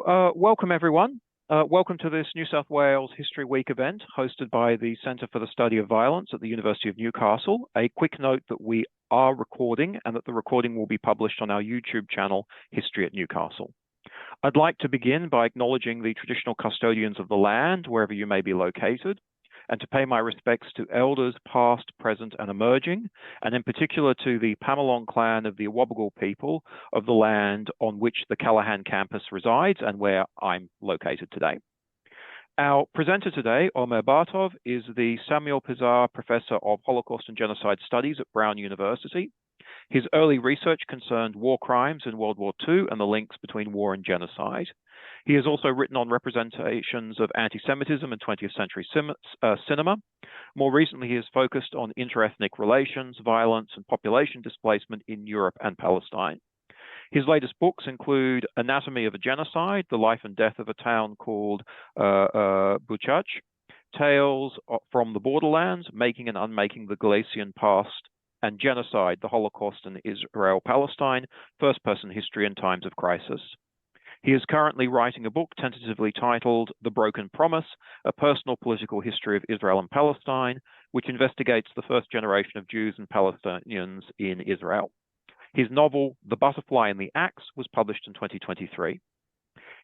Welcome everyone. Welcome to this New South Wales History Week event hosted by the Centre for the Study of Violence at the University of Newcastle. A quick note that we are recording and that the recording will be published on our YouTube channel, History at Newcastle. I'd like to begin by acknowledging the traditional custodians of the land, wherever you may be located, and to pay my respects to elders past, present, and emerging, and in particular to the Pamalong clan of the Awabakal people of the land on which the Callaghan campus resides and where I'm located today. Our presenter today, Omer Bartov, is the Samuel Pisar Professor of Holocaust and Genocide Studies at Brown University. His early research concerned war crimes in World War II and the links between war and genocide. He has also written on representations of anti-Semitism in 20th-century cinema. More recently, he has focused on interethnic relations, violence, and population displacement in Europe and Palestine. His latest books include Anatomy of a Genocide, The Life and Death of a Town Called Buczacz, Tales from the Borderlands, Making and Unmaking the Galician Past, and Genocide, The Holocaust and Israel-Palestine, First-Person History in Times of Crisis. He is currently writing a book tentatively titled The Broken Promise, A Personal Political History of Israel and Palestine, which investigates the first generation of Jews and Palestinians in Israel. His novel, The Butterfly and the Axe, was published in 2023.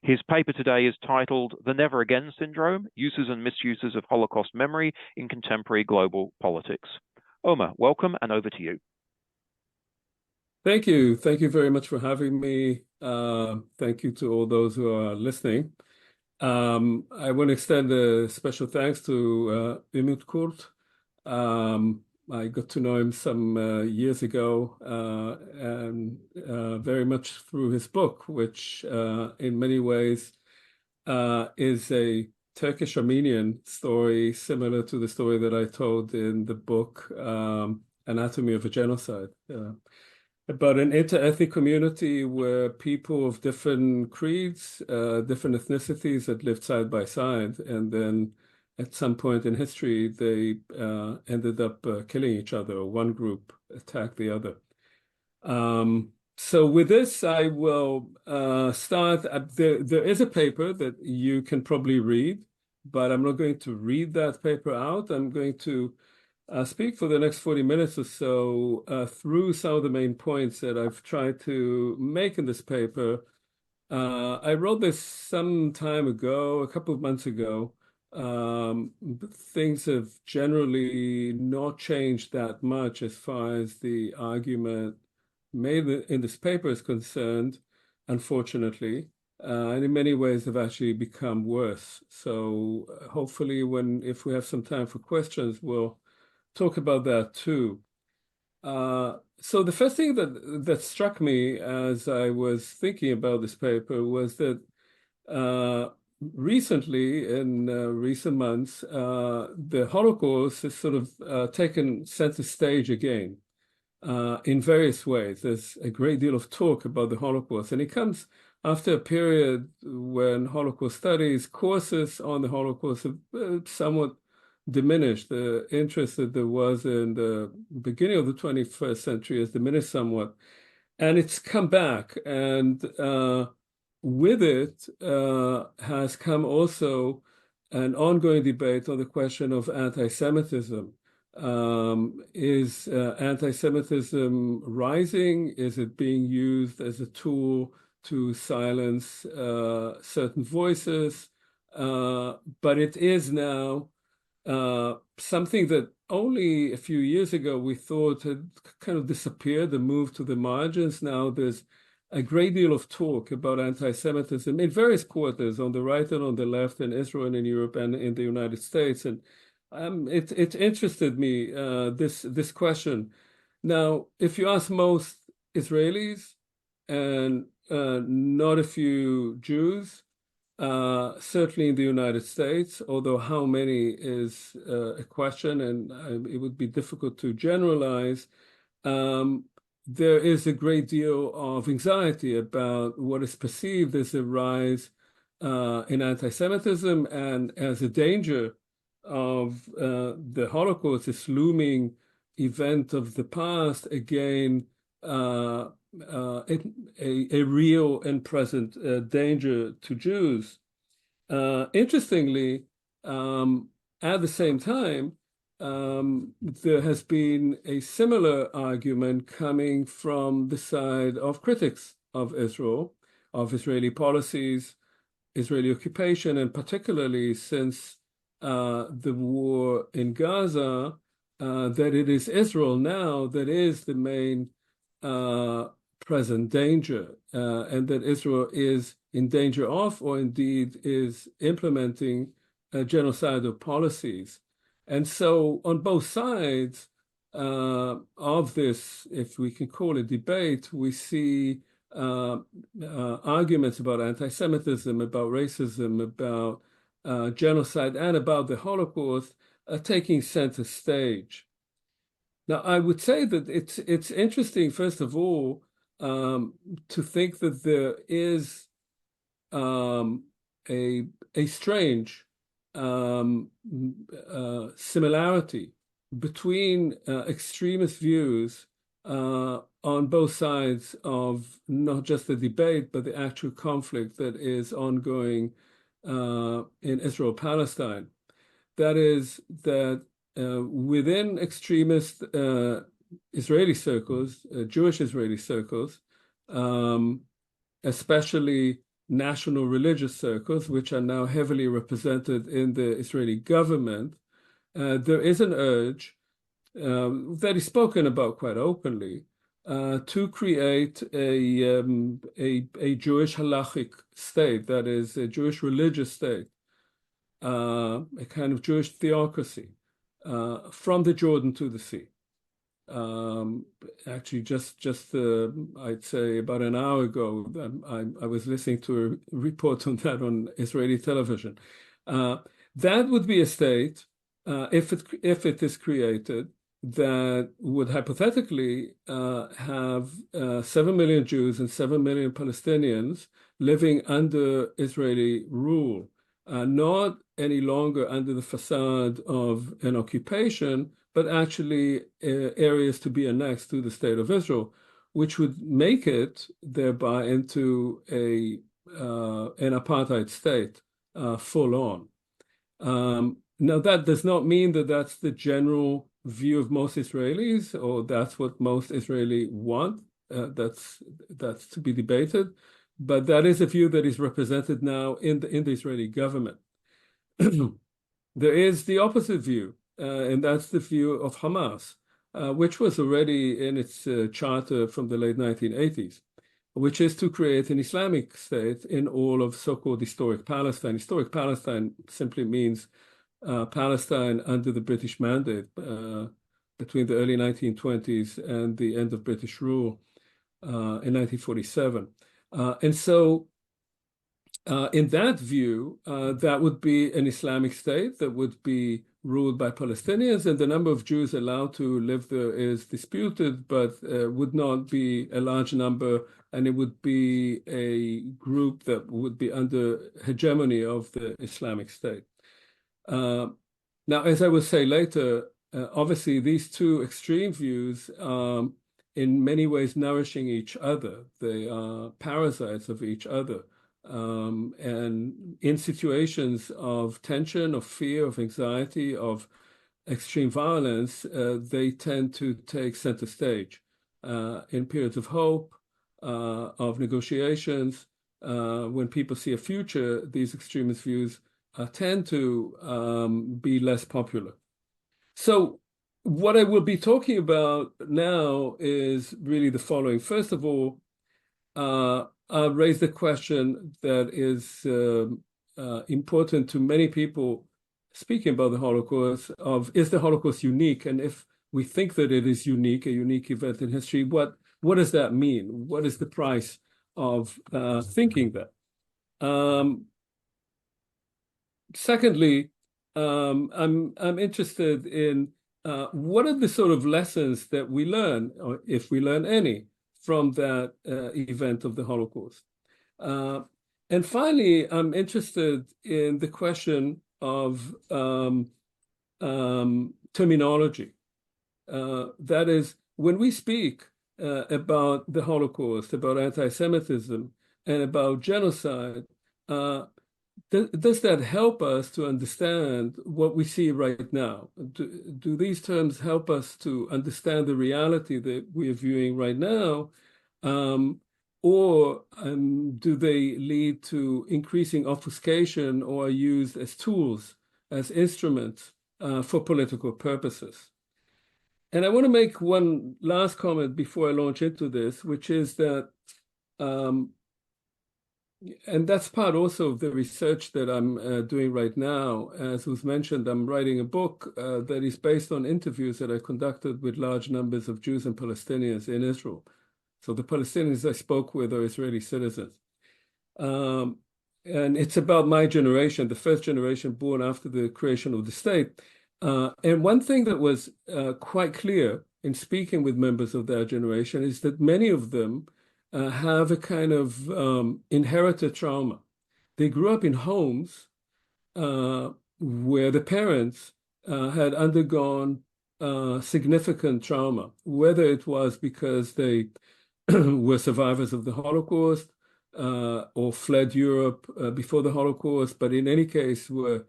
His paper today is titled The Never Again Syndrome, Uses and Misuses of Holocaust Memory in Contemporary Global Politics. Omer, welcome, and over to you. Thank you. Thank you very much for having me. Thank you to all those who are listening. I want to extend a special thanks to Umut Kurt. I got to know him some years ago, and very much through his book, which in many ways is a Turkish-Armenian story, similar to the story that I told in the book Anatomy of a Genocide. About an interethnic community where people of different creeds, different ethnicities had lived side by side, and then at some point in history, they ended up killing each other, or one group attacked the other. So with this, I will start. There is a paper that you can probably read, but I'm not going to read that paper out. I'm going to speak for the next 40 minutes or so through some of the main points that I've tried to make in this paper. I wrote this some time ago, a couple of months ago. Things have generally not changed that much as far as the argument made in this paper is concerned, unfortunately, and in many ways have actually become worse. So hopefully if we have some time for questions, we'll talk about that too. So the first thing that struck me as I was thinking about this paper was that recently, in recent months, the Holocaust has sort of taken center stage again in various ways. There's a great deal of talk about the Holocaust, and it comes after a period when Holocaust studies, courses on the Holocaust have somewhat diminished. The interest that there was in the beginning of the 21st century has diminished somewhat, and it's come back. And with it has come also an ongoing debate on the question of anti-Semitism. Is anti-Semitism rising? Is it being used as a tool to silence certain voices? But it is now something that only a few years ago we thought had kind of disappeared and moved to the margins. Now there's a great deal of talk about anti-Semitism in various quarters, on the right and on the left, in Israel and in Europe and in the United States. And it interested me, this question. Now, if you ask most Israelis and not a few Jews, certainly in the United States, although how many is a question, and it would be difficult to generalize, there is a great deal of anxiety about what is perceived as a rise in anti-Semitism and as a danger of the Holocaust, this looming event of the past, again a real and present danger to Jews. Interestingly, at the same time, there has been a similar argument coming from the side of critics of Israel, of Israeli policies, Israeli occupation, and particularly since the war in Gaza, that it is Israel now that is the main present danger, and that Israel is in danger of, or indeed is implementing genocidal policies. And so on both sides of this, if we can call it debate, we see arguments about anti-Semitism, about racism, about genocide, and about the Holocaust taking center stage. Now, I would say that it's interesting, first of all, to think that there is a strange similarity between extremist views on both sides of not just the debate, but the actual conflict that is ongoing in Israel-Palestine. That is that within extremist Israeli circles, Jewish Israeli circles, especially national religious circles, which are now heavily represented in the Israeli government, there is an urge that is spoken about quite openly to create a Jewish halachic state, that is, a Jewish religious state, a kind of Jewish theocracy from the Jordan to the sea. Actually, just I'd say about an hour ago, I was listening to a report on that on Israeli television. That would be a state, if it is created, that would hypothetically have 7 million Jews and 7 million Palestinians living under Israeli rule, not any longer under the facade of an occupation, but actually areas to be annexed to the state of Israel, which would make it thereby into an apartheid state, full on. Now, that does not mean that that's the general view of most Israelis, or that's what most Israelis want. That's to be debated, but that is a view that is represented now in the Israeli government. There is the opposite view, and that's the view of Hamas, which was already in its charter from the late 1980s, which is to create an Islamic state in all of so-called historic Palestine. Historic Palestine simply means Palestine under the British mandate between the early 1920s and the end of British rule in 1947. And so in that view, that would be an Islamic state that would be ruled by Palestinians, and the number of Jews allowed to live there is disputed, but would not be a large number, and it would be a group that would be under hegemony of the Islamic State. Now, as I will say later, obviously these two extreme views are in many ways nourishing each other. They are parasites of each other. And in situations of tension, of fear, of anxiety, of extreme violence, they tend to take center stage. In periods of hope, of negotiations, when people see a future, these extremist views tend to be less popular. So what I will be talking about now is really the following. First of all, I'll raise the question that is important to many people speaking about the Holocaust of, is the Holocaust unique? And if we think that it is unique, a unique event in history, what does that mean? What is the price of thinking that? Secondly, I'm interested in what are the sort of lessons that we learn, or if we learn any, from that event of the Holocaust. And finally, I'm interested in the question of terminology. That is, when we speak about the Holocaust, about anti-Semitism, and about genocide, does that help us to understand what we see right now? Do these terms help us to understand the reality that we are viewing right now? Or do they lead to increasing obfuscation or are used as tools, as instruments for political purposes? And I want to make one last comment before I launch into this, which is that and that's part also of the research that I'm doing right now. As was mentioned, I'm writing a book that is based on interviews that I conducted with large numbers of Jews and Palestinians in Israel. So the Palestinians I spoke with are Israeli citizens. And it's about my generation, the first generation born after the creation of the state. And one thing that was quite clear in speaking with members of their generation is that many of them have a kind of inherited trauma. They grew up in homes where the parents had undergone significant trauma, whether it was because they were survivors of the Holocaust or fled Europe before the Holocaust, but in any case were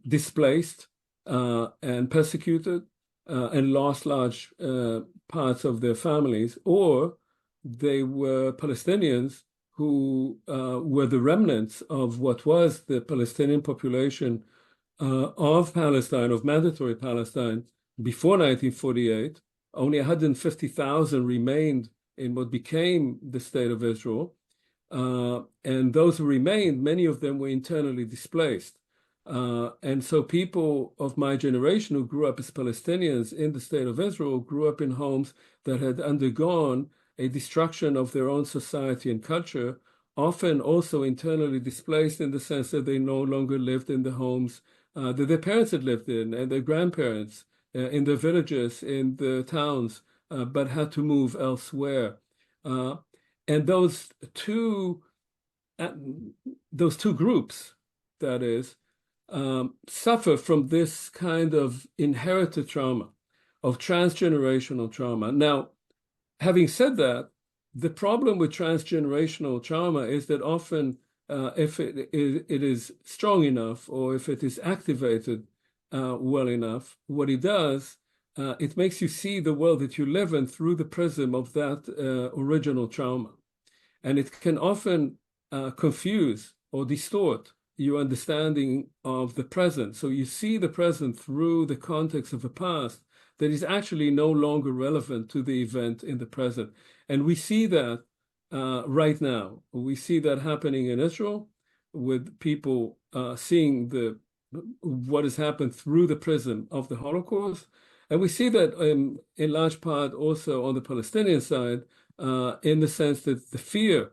displaced and persecuted and lost large parts of their families, or they were Palestinians who were the remnants of what was the Palestinian population of Palestine, of mandatory Palestine, before 1948. Only 150,000 remained in what became the State of Israel. And those who remained, many of them were internally displaced. And so people of my generation who grew up as Palestinians in the State of Israel grew up in homes that had undergone a destruction of their own society and culture, often also internally displaced in the sense that they no longer lived in the homes that their parents had lived in and their grandparents, in the villages, in the towns, but had to move elsewhere. And those two groups, that is, suffer from this kind of inherited trauma, of transgenerational trauma. Now, having said that, the problem with transgenerational trauma is that often, if it is strong enough or if it is activated well enough, what it does, it makes you see the world that you live in through the prism of that original trauma. And it can often confuse or distort your understanding of the present. So you see the present through the context of the past that is actually no longer relevant to the event in the present. And we see that right now. We see that happening in Israel with people seeing what has happened through the prism of the Holocaust. And we see that in large part also on the Palestinian side, in the sense that the fear,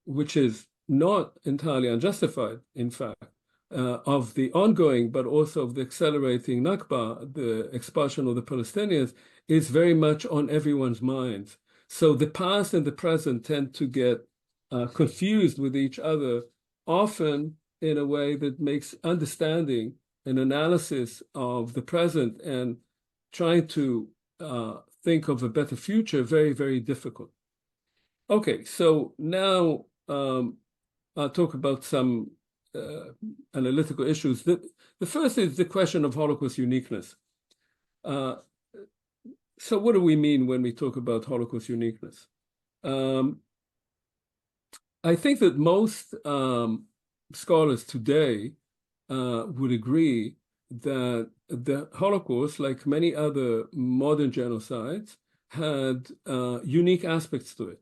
which is not entirely unjustified, in fact, of the ongoing, but also of the accelerating Nakba, the expulsion of the Palestinians, is very much on everyone's minds. So the past and the present tend to get confused with each other, often in a way that makes understanding an analysis of the present and trying to think of a better future very, very difficult. Okay, so now I'll talk about some analytical issues. The first is the question of Holocaust uniqueness. So what do we mean when we talk about Holocaust uniqueness? I think that most scholars today would agree that the Holocaust, like many other modern genocides, had unique aspects to it.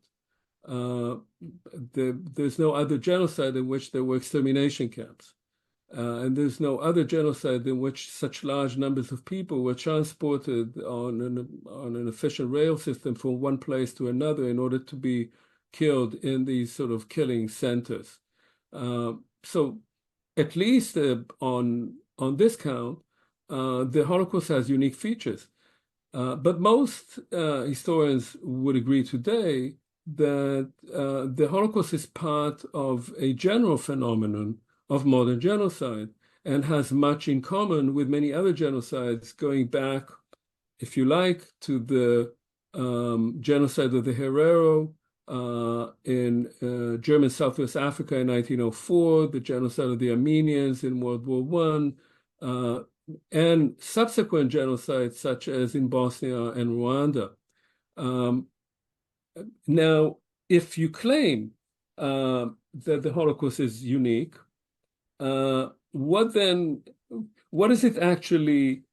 There's no other genocide in which there were extermination camps. And there's no other genocide in which such large numbers of people were transported on an efficient rail system from one place to another in order to be killed in these sort of killing centers. So at least on this count, the Holocaust has unique features. But most historians would agree today that the Holocaust is part of a general phenomenon of modern genocide and has much in common with many other genocides going back, if you like, to the genocide of the Herero in German Southwest Africa in 1904, the genocide of the Armenians in World War I, and subsequent genocides such as in Bosnia and Rwanda. Now, if you claim that the Holocaust is unique, what does it actually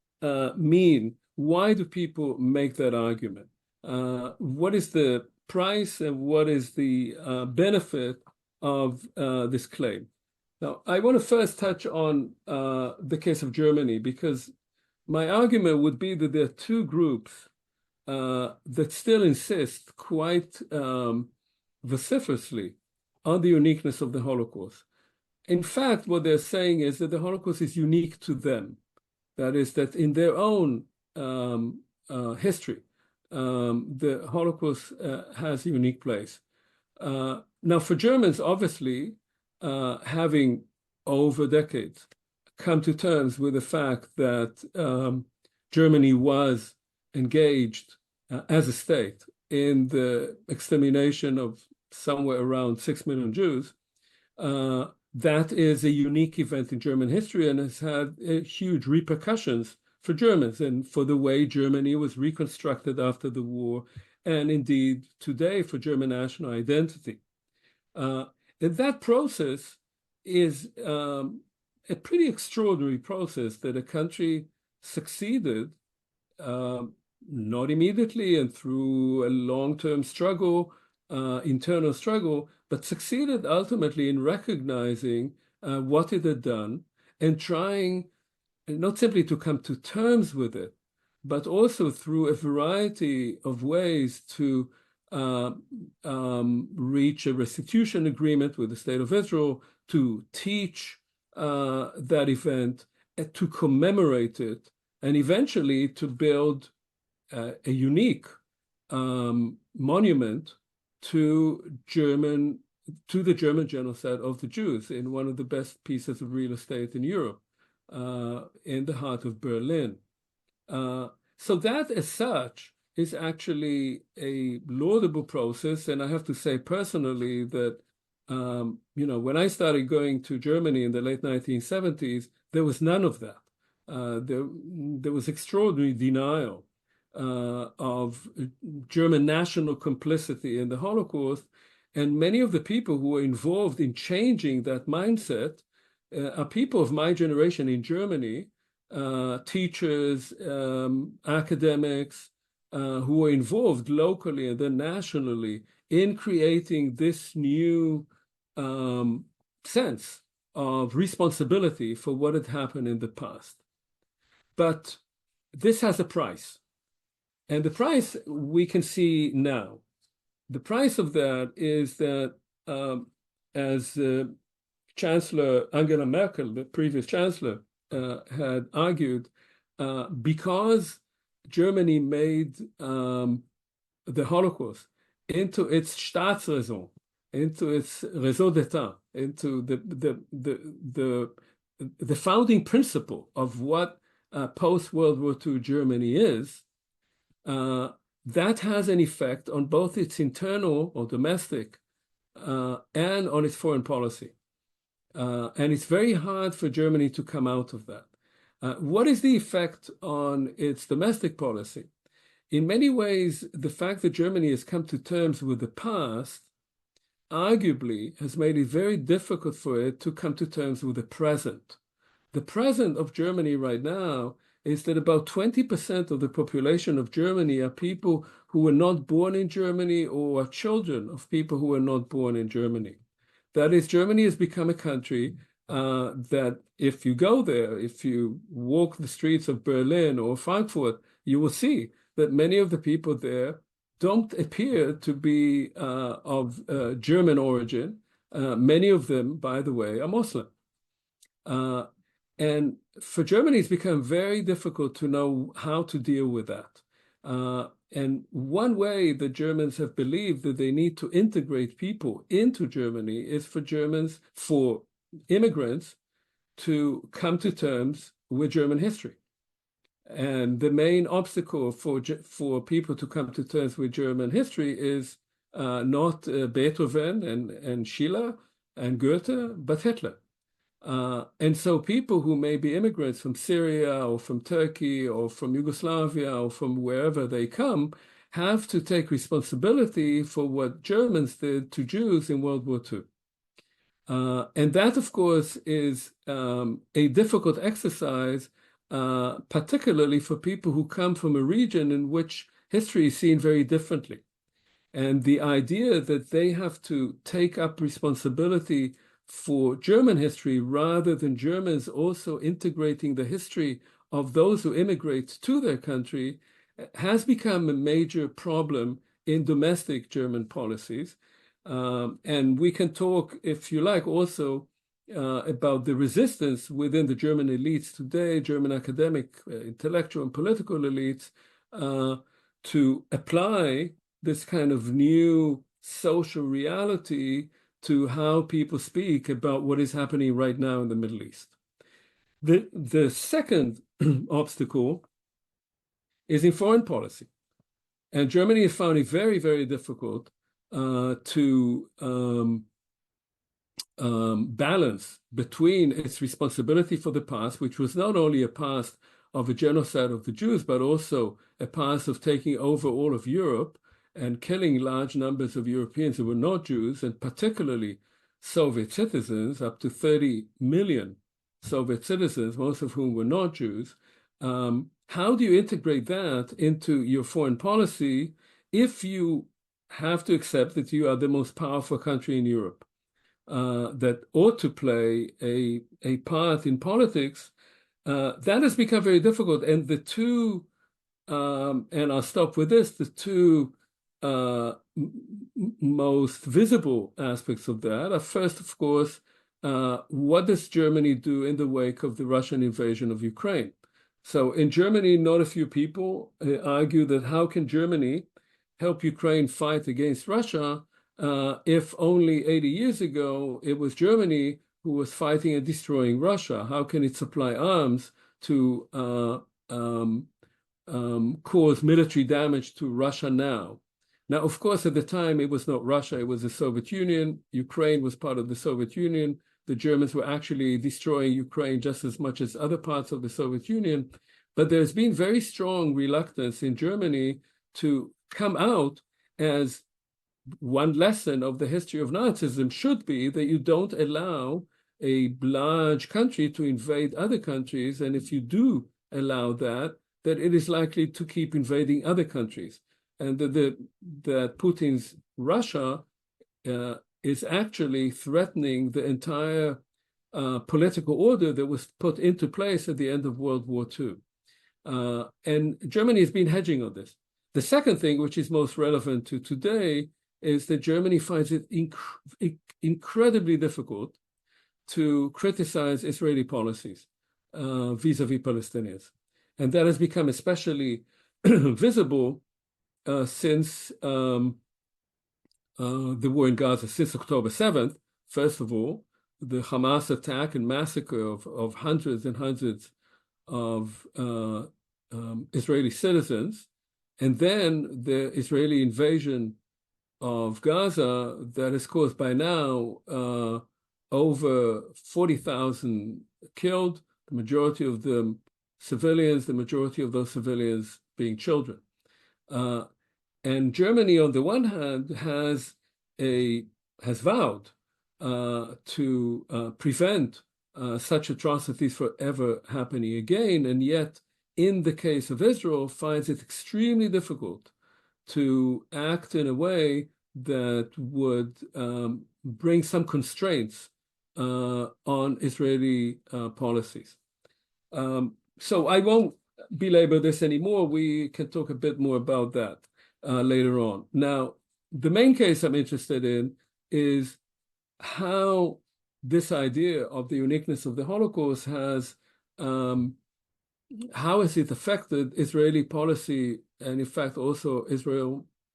mean? Why do people make that argument? What is the price and what is the benefit of this claim? Now, I want to first touch on the case of Germany, because my argument would be that there are two groups that still insist quite vociferously on the uniqueness of the Holocaust. In fact, what they're saying is that the Holocaust is unique to them. That is, that in their own history, the Holocaust has a unique place. Now, for Germans, obviously, having over decades come to terms with the fact that Germany was engaged as a state in the extermination of somewhere around 6 million Jews, that is a unique event in German history and has had huge repercussions for Germans and for the way Germany was reconstructed after the war, and indeed today for German national identity. And that process is a pretty extraordinary process that a country succeeded, not immediately and through a long-term struggle, internal struggle, but succeeded ultimately in recognizing what it had done and trying not simply to come to terms with it, but also through a variety of ways to reach a restitution agreement with the State of Israel, to teach that event, to commemorate it, and eventually to build a unique monument to the German genocide of the Jews in one of the best pieces of real estate in Europe, in the heart of Berlin. So that, as such, is actually a laudable process. And I have to say personally that, when I started going to Germany in the late 1970s, there was none of that. There was extraordinary denial of German national complicity in the Holocaust. And many of the people who were involved in changing that mindset are people of my generation in Germany, teachers, academics, who were involved locally and then nationally in creating this new sense of responsibility for what had happened in the past. But this has a price. And the price we can see now. The price of that is that, as Chancellor Angela Merkel, the previous chancellor, had argued, because Germany made the Holocaust into its Staatsräson, into its raison d'etat, into the founding principle of what post-World War II Germany is, that has an effect on both its internal or domestic and on its foreign policy. And it's very hard for Germany to come out of that. What is the effect on its domestic policy? In many ways, the fact that Germany has come to terms with the past arguably has made it very difficult for it to come to terms with the present. The present of Germany right now is that about 20% of the population of Germany are people who were not born in Germany or are children of people who were not born in Germany. That is, Germany has become a country that if you go there, if you walk the streets of Berlin or Frankfurt, you will see that many of the people there don't appear to be of German origin. Many of them, by the way, are Muslim. And for Germany, it's become very difficult to know how to deal with that. And one way the Germans have believed that they need to integrate people into Germany is for immigrants to come to terms with German history. And the main obstacle for people to come to terms with German history is not Beethoven and Schiller and Goethe, but Hitler. And so people who may be immigrants from Syria or from Turkey or from Yugoslavia or from wherever they come have to take responsibility for what Germans did to Jews in World War II. And that, of course, is a difficult exercise, particularly for people who come from a region in which history is seen very differently. And the idea that they have to take up responsibility for German history rather than Germans also integrating the history of those who immigrate to their country has become a major problem in domestic German policies. And we can talk, if you like, also about the resistance within the German elites today, German academic, intellectual, and political elites, to apply this kind of new social reality to how people speak about what is happening right now in the Middle East. The second obstacle is in foreign policy. And Germany has found it very, very difficult to balance between its responsibility for the past, which was not only a past of a genocide of the Jews, but also a past of taking over all of Europe and killing large numbers of Europeans who were not Jews, and particularly Soviet citizens, up to 30 million Soviet citizens, most of whom were not Jews. How do you integrate that into your foreign policy if you have to accept that you are the most powerful country in Europe that ought to play a part in politics? That has become very difficult. And the two, and I'll stop with this, the two most visible aspects of that are first, of course, what does Germany do in the wake of the Russian invasion of Ukraine? So in Germany, not a few people argue that how can Germany help Ukraine fight against Russia if only 80 years ago it was Germany who was fighting and destroying Russia? How can it supply arms to cause military damage to Russia now? Now, of course, at the time, it was not Russia, it was the Soviet Union. Ukraine was part of the Soviet Union. The Germans were actually destroying Ukraine just as much as other parts of the Soviet Union. But there's been very strong reluctance in Germany to come out as one lesson of the history of Nazism should be that you don't allow a large country to invade other countries. And if you do allow that, that it is likely to keep invading other countries. And that Putin's Russia is actually threatening the entire political order that was put into place at the end of World War II. And Germany has been hedging on this. The second thing, which is most relevant to today, is that Germany finds it incredibly difficult to criticize Israeli policies vis-a-vis Palestinians. And that has become especially visible since the war in Gaza, since October 7th. First of all, the Hamas attack and massacre of hundreds and hundreds of Israeli citizens, and then the Israeli invasion of Gaza that has caused by now over 40,000 killed, the majority of them civilians, the majority of those civilians being children. And Germany, on the one hand, has vowed to prevent such atrocities from ever happening again, and yet, in the case of Israel, finds it extremely difficult to act in a way that would bring some constraints on Israeli policies. So I won't belabor this anymore. We can talk a bit more about that later on. Now, the main case I'm interested in is how this idea of the uniqueness of the Holocaust has, how has it affected Israeli policy and, in fact, also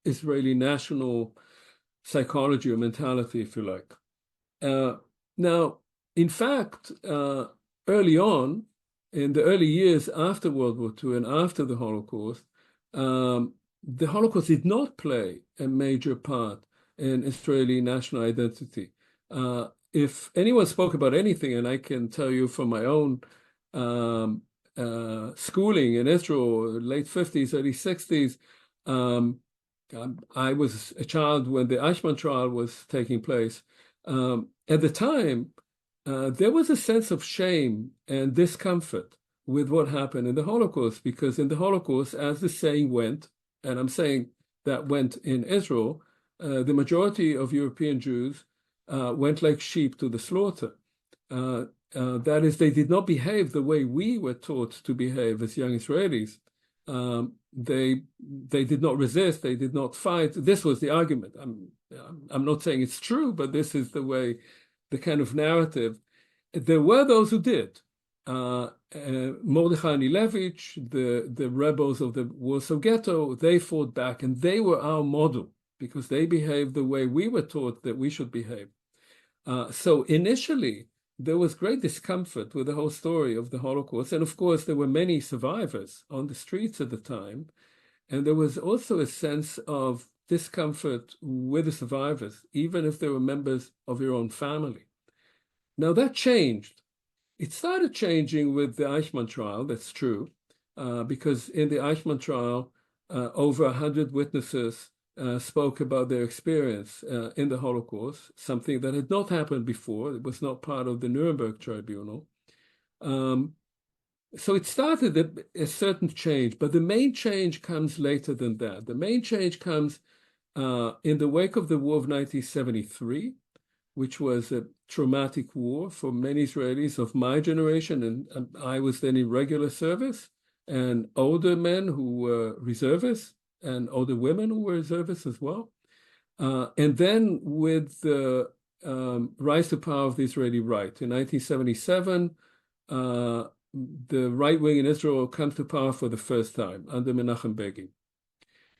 Israeli national psychology or mentality, if you like. Now, in fact, early on, in the early years after World War II and after the Holocaust did not play a major part in Israeli national identity. If anyone spoke about anything, and I can tell you from my own schooling in Israel, late 50s, early 60s, I was a child when the Eichmann trial was taking place. At the time, there was a sense of shame and discomfort with what happened in the Holocaust, because in the Holocaust, as the saying went, and I'm saying that went in Israel, the majority of European Jews went like sheep to the slaughter. That is, they did not behave the way we were taught to behave as young Israelis. They did not resist, they did not fight. This was the argument. I'm not saying it's true, but this is the way, the kind of narrative. There were those who did. Mordechai and Ilevich, the rebels of the Warsaw Ghetto, they fought back, and they were our model because they behaved the way we were taught that we should behave. So initially, there was great discomfort with the whole story of the Holocaust. And of course, there were many survivors on the streets at the time. And there was also a sense of discomfort with the survivors, even if they were members of your own family. Now that changed. It started changing with the Eichmann trial, that's true, because in the Eichmann trial, over 100 witnesses spoke about their experience in the Holocaust, something that had not happened before. It was not part of the Nuremberg Tribunal. So it started a certain change, but the main change comes later than that. The main change comes in the wake of the war of 1973, which was a traumatic war for many Israelis of my generation, and I was then in regular service, and older men who were reservists, and older women who were reservists as well. And then with the rise to power of the Israeli right. In 1977, the right wing in Israel comes to power for the first time under Menachem Begin.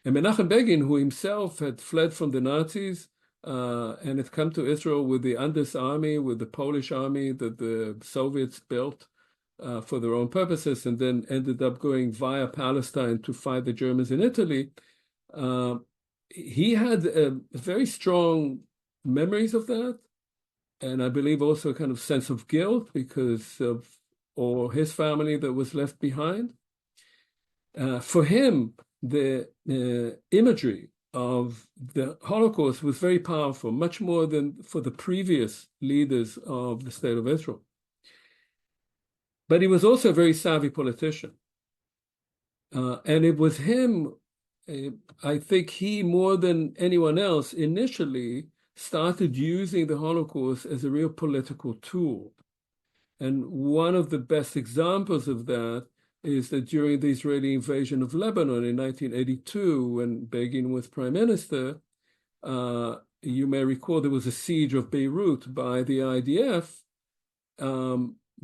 And Menachem Begin, who himself had fled from the Nazis and had come to Israel with the Andes army, with the Polish army that the Soviets built for their own purposes, and then ended up going via Palestine to fight the Germans in Italy. He had very strong memories of that, and I believe also a kind of sense of guilt because of all his family that was left behind. For him, the imagery of the Holocaust was very powerful, much more than for the previous leaders of the State of Israel. But he was also a very savvy politician. And it was him, I think he, more than anyone else, initially started using the Holocaust as a real political tool. And one of the best examples of that is that during the Israeli invasion of Lebanon in 1982, when Begin was prime minister, you may recall there was a siege of Beirut by the IDF.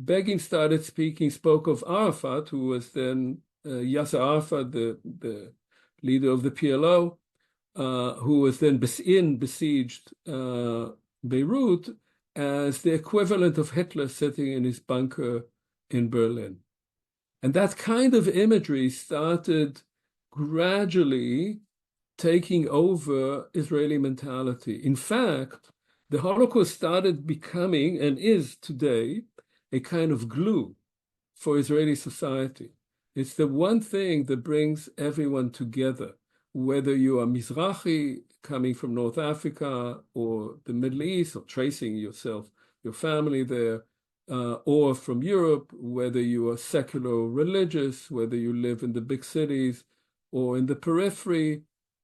Begin started spoke of Arafat, who was then Yasser Arafat, the leader of the PLO, who was then besieged Beirut, as the equivalent of Hitler sitting in his bunker in Berlin. And that kind of imagery started gradually taking over Israeli mentality. In fact, the Holocaust started becoming, and is today, a kind of glue for Israeli society. It's the one thing that brings everyone together, whether you are Mizrahi, coming from North Africa, or the Middle East, or tracing yourself, your family there, or from Europe, whether you are secular or religious, whether you live in the big cities or in the periphery,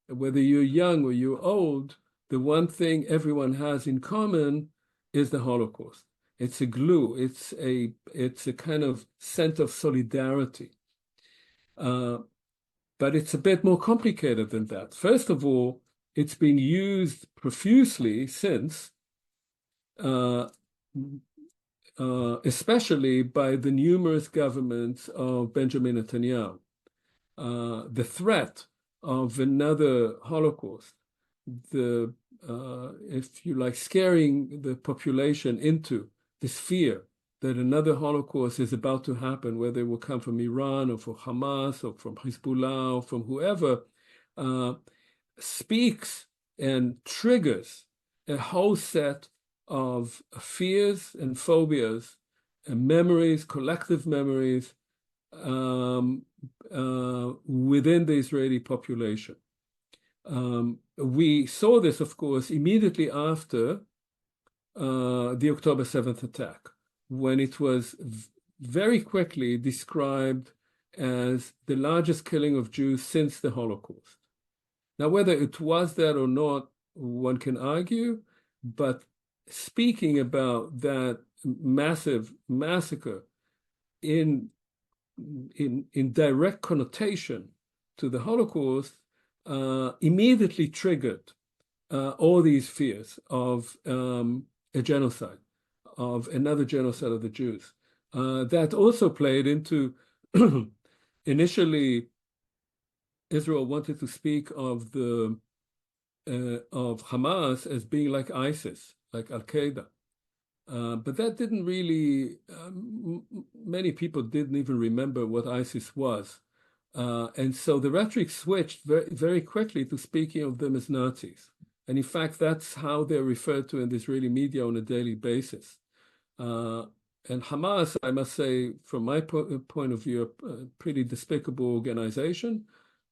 whether you're young or you're old, the one thing everyone has in common is the Holocaust. It's a glue. It's a kind of sense of solidarity. But it's a bit more complicated than that. First of all, it's been used profusely since, especially by the numerous governments of Benjamin Netanyahu. The threat of another Holocaust, if you like, scaring the population into this fear that another Holocaust is about to happen, whether it will come from Iran or from Hamas or from Hezbollah or from whoever, speaks and triggers a whole set of fears and phobias and memories, collective memories, within the Israeli population. We saw this, of course, immediately after the October 7th attack, when it was very quickly described as the largest killing of Jews since the Holocaust. Now, whether it was that or not, one can argue, but speaking about that massive massacre in direct connotation to the Holocaust immediately triggered all these fears of a genocide, of another genocide of the Jews. That also played into initially Israel wanted to speak of Hamas as being like ISIS, like Al-Qaeda. But that didn't really, many people didn't even remember what ISIS was. And so the rhetoric switched very, very quickly to speaking of them as Nazis. And in fact, that's how they're referred to in the Israeli media on a daily basis. And Hamas, I must say, from my point of view, a pretty despicable organization.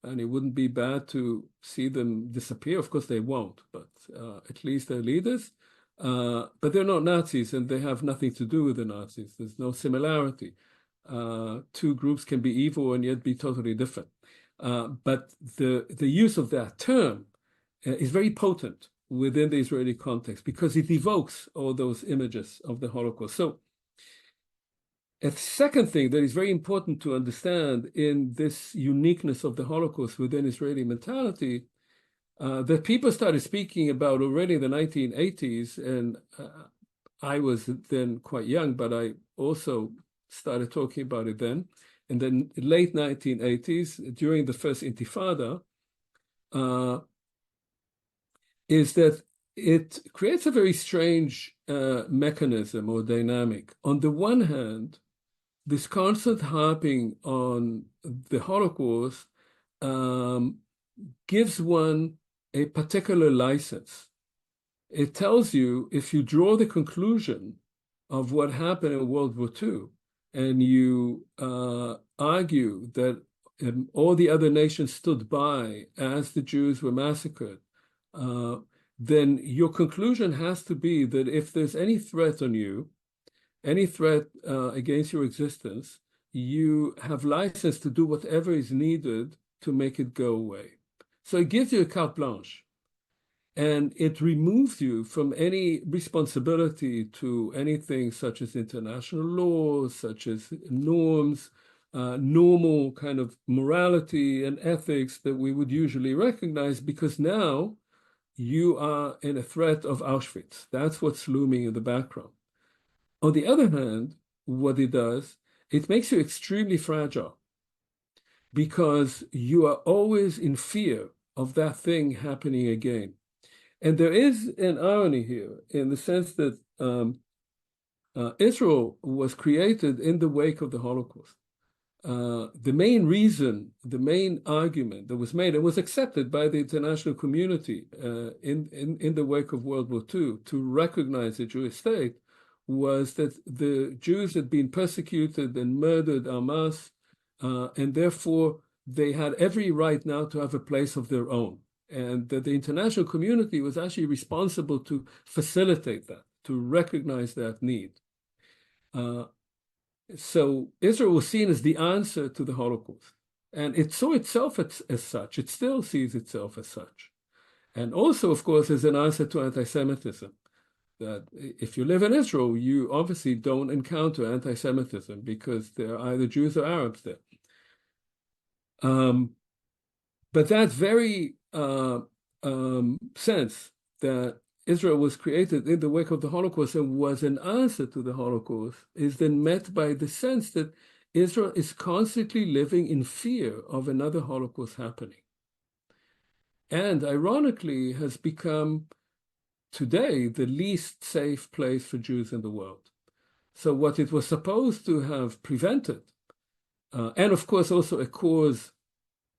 And it wouldn't be bad to see them disappear. Of course, they won't, but at least their leaders. But they're not Nazis, and they have nothing to do with the Nazis. There's no similarity. Two groups can be evil and yet be totally different. But the use of that term is very potent within the Israeli context because it evokes all those images of the Holocaust. So a second thing that is very important to understand in this uniqueness of the Holocaust within Israeli mentality that people started speaking about already in the 1980s, and I was then quite young, but I also started talking about it then. In the late 1980s, during the first Intifada, is that it creates a very strange mechanism or dynamic. On the one hand, this constant harping on the Holocaust gives one a particular license. It tells you, if you draw the conclusion of what happened in World War II, and you argue that all the other nations stood by as the Jews were massacred, then your conclusion has to be that if there's any threat on you, any threat against your existence, you have license to do whatever is needed to make it go away. So it gives you a carte blanche, and it removes you from any responsibility to anything such as international law, such as norms, normal kind of morality and ethics that we would usually recognize, because now you are in a threat of Auschwitz. That's what's looming in the background. On the other hand, what it does, it makes you extremely fragile because you are always in fear of that thing happening again. And there is an irony here in the sense that Israel was created in the wake of the Holocaust. The main reason, the main argument that was made and was accepted by the international community in the wake of World War II to recognize the Jewish state was that the Jews had been persecuted and murdered en masse, and therefore they had every right now to have a place of their own. And that the international community was actually responsible to facilitate that, to recognize that need. So Israel was seen as the answer to the Holocaust. And it saw itself as such. It still sees itself as such. And also, of course, as an answer to anti-Semitism. That if you live in Israel, you obviously don't encounter anti-Semitism because there are either Jews or Arabs there. But that very sense that Israel was created in the wake of the Holocaust and was an answer to the Holocaust is then met by the sense that Israel is constantly living in fear of another Holocaust happening. And ironically has become today the least safe place for Jews in the world. So what it was supposed to have prevented, and of course also a cause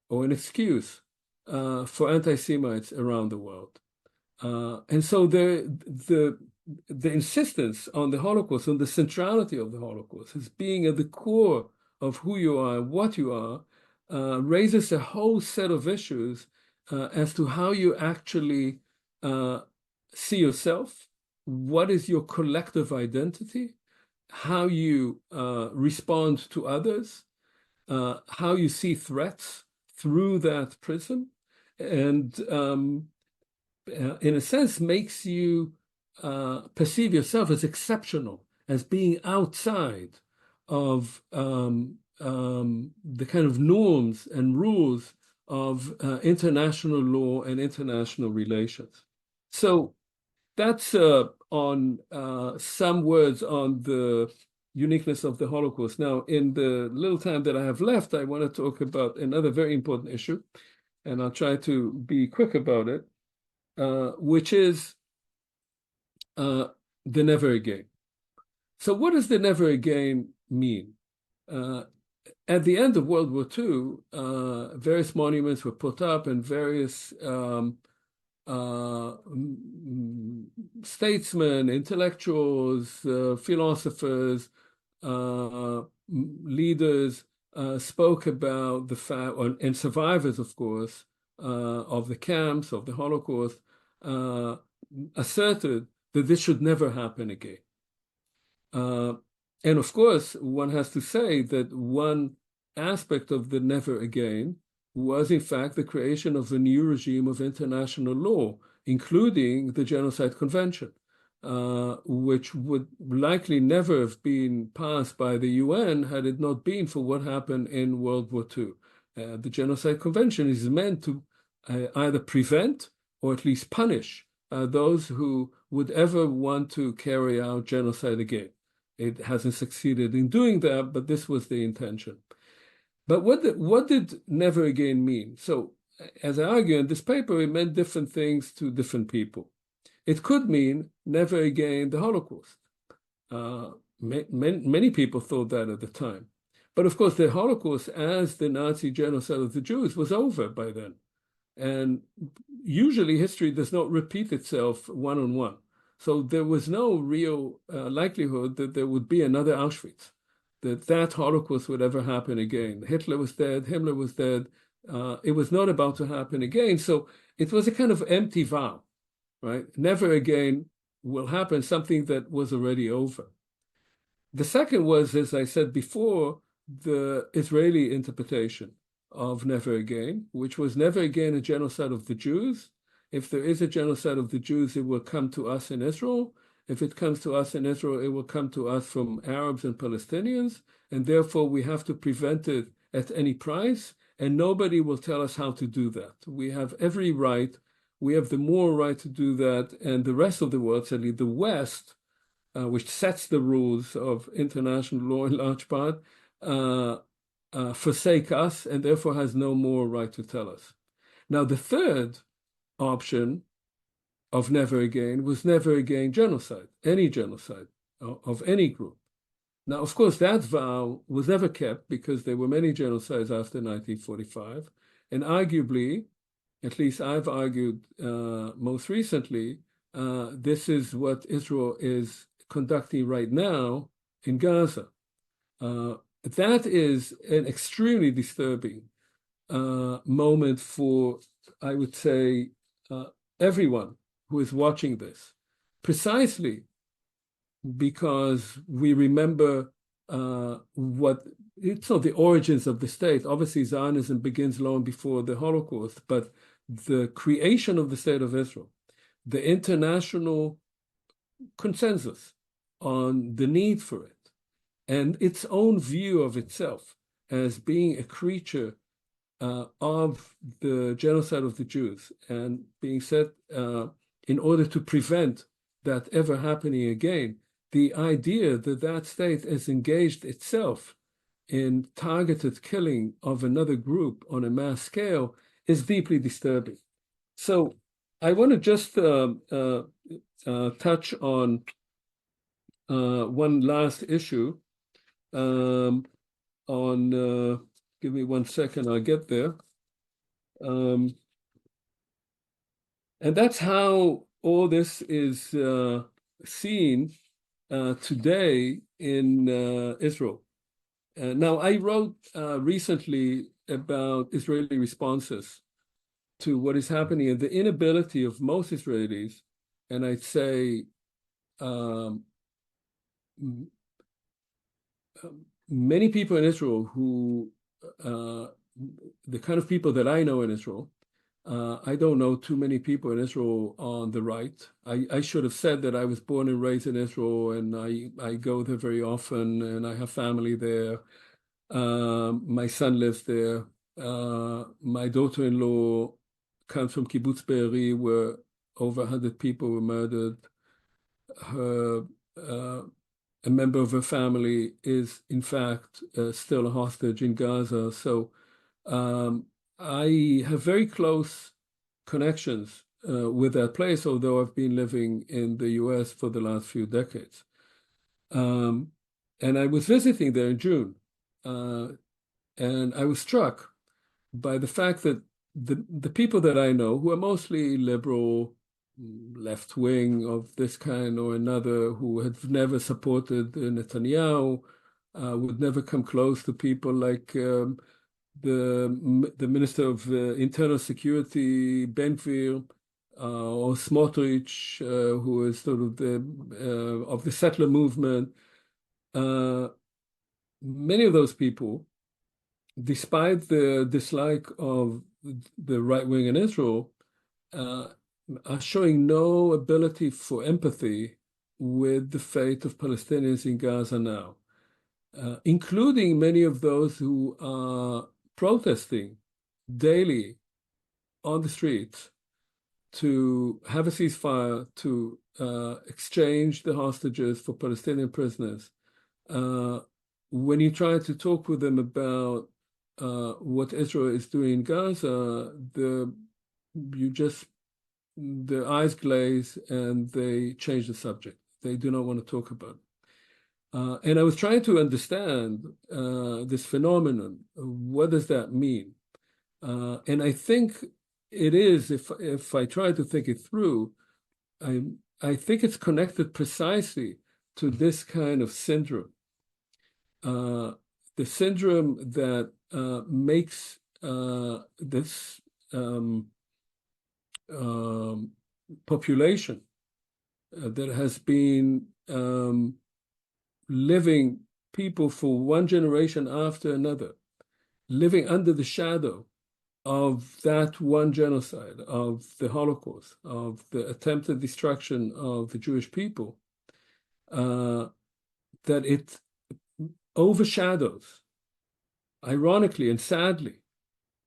or an excuse for anti-Semites around the world. And so the insistence on the Holocaust, on the centrality of the Holocaust, as being at the core of who you are, what you are, raises a whole set of issues as to how you actually see yourself, what is your collective identity, how you respond to others, how you see threats through that prism, and in a sense makes you perceive yourself as exceptional, as being outside of the kind of norms and rules of international law and international relations. So that's on some words on the uniqueness of the Holocaust. Now, in the little time that I have left, I want to talk about another very important issue, and I'll try to be quick about it, which is the never again. So what does the never again mean? At the end of World War II, various monuments were put up and various statesmen, intellectuals, philosophers, leaders spoke about the fact, and survivors, of course, of the camps, of the Holocaust, asserted that this should never happen again. And of course, one has to say that one aspect of the never again was in fact the creation of a new regime of international law, including the Genocide Convention, which would likely never have been passed by the UN had it not been for what happened in World War II. The Genocide Convention is meant to either prevent or at least punish those who would ever want to carry out genocide again. It hasn't succeeded in doing that, but this was the intention. But what did never again mean? So, as I argue in this paper, it meant different things to different people. It could mean never again the Holocaust. Many people thought that at the time. But of course, the Holocaust as the Nazi genocide of the Jews was over by then. And usually history does not repeat itself one-on-one. So there was no real likelihood that there would be another Auschwitz, that Holocaust would ever happen again. Hitler was dead, Himmler was dead. It was not about to happen again. So it was a kind of empty vow, right? Never again will happen, something that was already over. The second was, as I said before, the Israeli interpretation of never again, which was never again a genocide of the Jews. If there is a genocide of the Jews, it will come to us in Israel. If it comes to us in Israel, it will come to us from Arabs and Palestinians, and therefore we have to prevent it at any price, and nobody will tell us how to do that. We have every right, we have the moral right to do that, and the rest of the world, certainly the West, which sets the rules of international law in large part, forsake us and therefore has no moral right to tell us. Now, the third option of never again was never again genocide, any genocide of any group. Now, of course, that vow was never kept because there were many genocides after 1945, and arguably, at least I've argued most recently, this is what Israel is conducting right now in Gaza. That is an extremely disturbing moment for, I would say, everyone who is watching this, precisely because we remember it's not the origins of the state. Obviously, Zionism begins long before the Holocaust, but the creation of the state of Israel, the international consensus on the need for it, and its own view of itself as being a creature of the genocide of the Jews and being set in order to prevent that ever happening again, the idea that that state has engaged itself in targeted killing of another group on a mass scale is deeply disturbing. So I want to just touch on one last issue on, give me 1 second, I'll get there. And that's how all this is seen today in Israel. Now, I wrote recently about Israeli responses to what is happening and the inability of most Israelis, and I'd say many people in Israel who, the kind of people that I know in Israel, I don't know too many people in Israel on the right. I should have said that I was born and raised in Israel, and I go there very often, and I have family there. My son lives there. My daughter-in-law comes from Kibbutz Be'eri, where over 100 people were murdered. A member of her family is, in fact, still a hostage in Gaza. So I have very close connections with that place, although I've been living in the US for the last few decades. And I was visiting there in June, and I was struck by the fact that the people that I know, who are mostly liberal, left wing of this kind or another, who have never supported Netanyahu, would never come close to people like the Minister of Internal Security, Ben-Gvir, or Smotrich, who is sort of the settler movement. Many of those people, despite the dislike of the right wing in Israel, are showing no ability for empathy with the fate of Palestinians in Gaza now, including many of those who are protesting daily on the streets to have a ceasefire, to exchange the hostages for Palestinian prisoners. When you try to talk with them about what Israel is doing in Gaza, their eyes glaze and they change the subject. They do not want to talk about it. And I was trying to understand this phenomenon. What does that mean? And I think it is, if I try to think it through, I think it's connected precisely to this kind of syndrome. The syndrome that makes this population that has been living, people for one generation after another, living under the shadow of that one genocide, of the Holocaust, of the attempted destruction of the Jewish people, that it overshadows, ironically and sadly,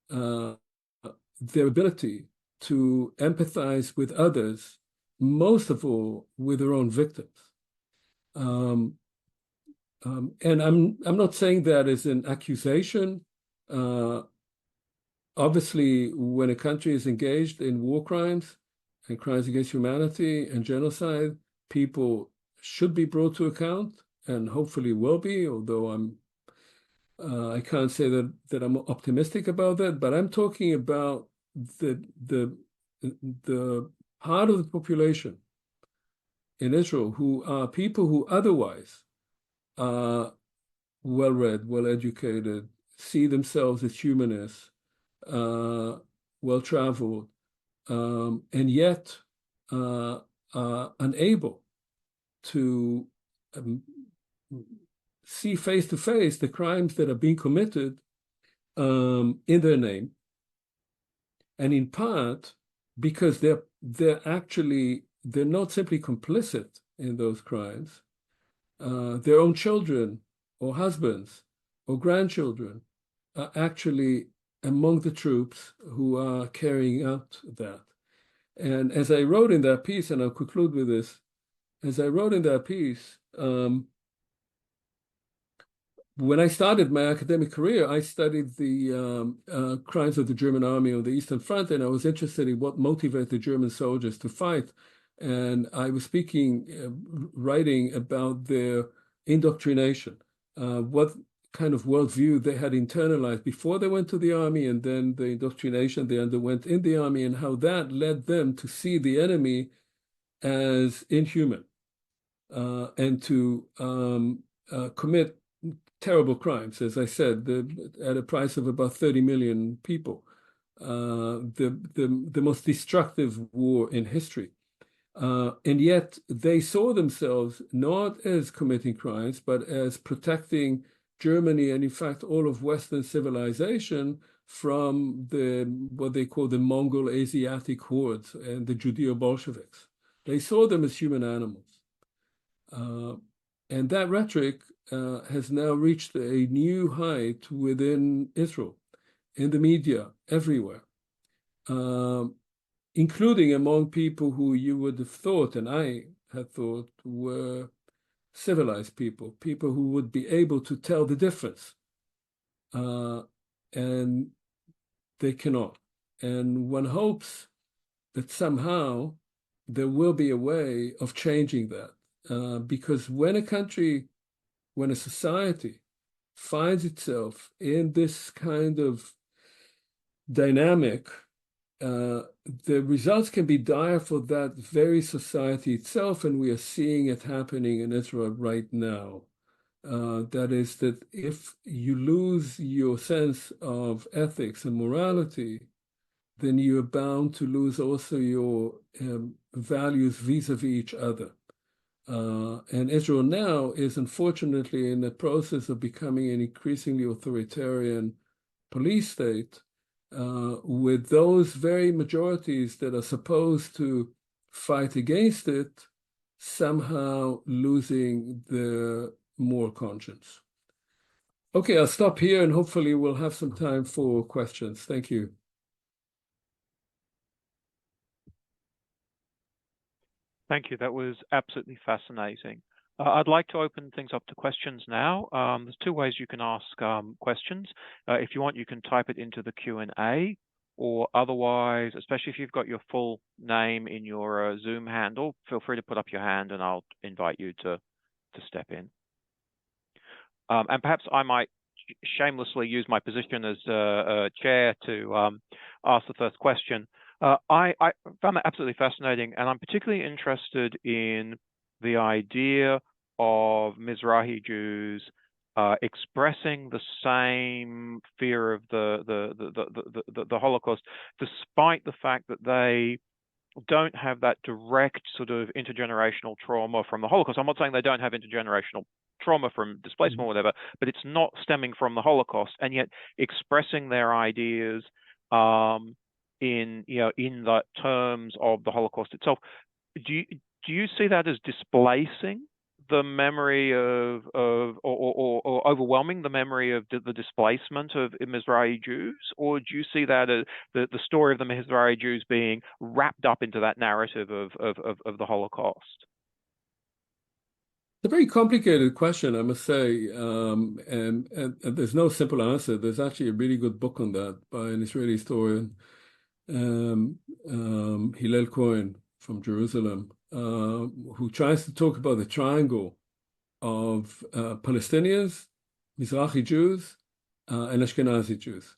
their ability to empathize with others, most of all with their own victims. And I'm not saying that as an accusation. Obviously, when a country is engaged in war crimes and crimes against humanity and genocide, people should be brought to account, and hopefully will be, although I can't say that I'm optimistic about that, but I'm talking about the part of the population in Israel who are people who otherwise are well-read, well-educated, see themselves as humanists, well-traveled, and yet are unable to see face to face the crimes that are being committed in their name, and in part because they're not simply complicit in those crimes. Their own children or husbands or grandchildren are actually among the troops who are carrying out that. And as I wrote in that piece, and I'll conclude with this, as I wrote in that piece, when I started my academic career, I studied the crimes of the German army on the Eastern Front, and I was interested in what motivated the German soldiers to fight And I was writing about their indoctrination, what kind of worldview they had internalized before they went to the army, and then the indoctrination they underwent in the army, and how that led them to see the enemy as inhuman and to commit terrible crimes, as I said, at a price of about 30 million people, the most destructive war in history. And yet they saw themselves not as committing crimes, but as protecting Germany and, in fact, all of Western civilization from what they call the Mongol Asiatic hordes and the Judeo-Bolsheviks. They saw them as human animals. And that rhetoric has now reached a new height within Israel, in the media, everywhere, including among people who you would have thought, and I had thought, were civilized people, people who would be able to tell the difference. And they cannot. And one hopes that somehow there will be a way of changing that. Because when a society finds itself in this kind of dynamic, the results can be dire for that very society itself, and we are seeing it happening in Israel right now. That is, that if you lose your sense of ethics and morality, then you are bound to lose also your values vis-a-vis each other. And Israel now is unfortunately in the process of becoming an increasingly authoritarian police state, with those very majorities that are supposed to fight against it somehow losing their moral conscience. Okay, I'll stop here and hopefully we'll have some time for questions. Thank you. Thank you. That was absolutely fascinating. I'd like to open things up to questions now. There's two ways you can ask questions. If you want, you can type it into the Q&A, or otherwise, especially if you've got your full name in your Zoom handle, feel free to put up your hand and I'll invite you to step in. And perhaps I might shamelessly use my position as chair to ask the first question. I found that absolutely fascinating, and I'm particularly interested in the idea of Mizrahi Jews expressing the same fear of the Holocaust, despite the fact that they don't have that direct sort of intergenerational trauma from the Holocaust. I'm not saying they don't have intergenerational trauma from displacement or whatever, but it's not stemming from the Holocaust, and yet expressing their ideas in the terms of the Holocaust itself. Do you see that as displacing the memory of or overwhelming the memory of the displacement of Mizrahi Jews, or do you see that as the story of the Mizrahi Jews being wrapped up into that narrative of the Holocaust? It's a very complicated question, I must say, and there's no simple answer. There's actually a really good book on that by an Israeli historian, Hillel Cohen from Jerusalem, who tries to talk about the triangle of Palestinians, Mizrahi Jews, and Ashkenazi Jews.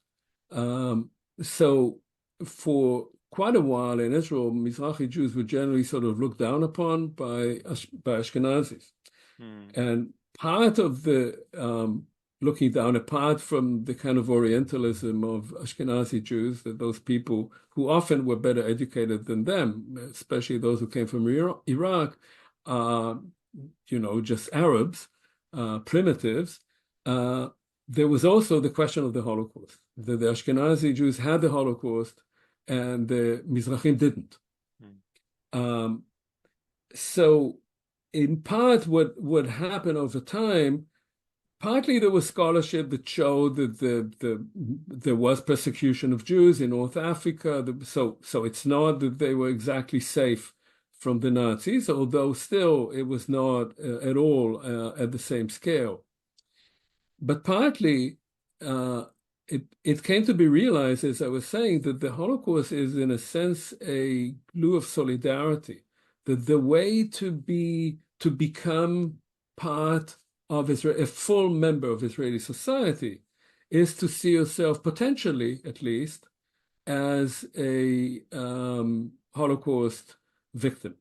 So for quite a while in Israel, Mizrahi Jews were generally sort of looked down upon by Ashkenazis. And part of the looking down, apart from the kind of Orientalism of Ashkenazi Jews, that those people who often were better educated than them, especially those who came from Iraq, just Arabs, primitives, there was also the question of the Holocaust, that the Ashkenazi Jews had the Holocaust and the Mizrahim didn't. So in part, what happened over time, partly there was scholarship that showed that there was persecution of Jews in North Africa. So it's not that they were exactly safe from the Nazis, although still it was not at all at the same scale. But partly it came to be realized, as I was saying, that the Holocaust is in a sense a glue of solidarity, that the way to become part of Israel, a full member of Israeli society, is to see yourself potentially, at least, as a Holocaust victim.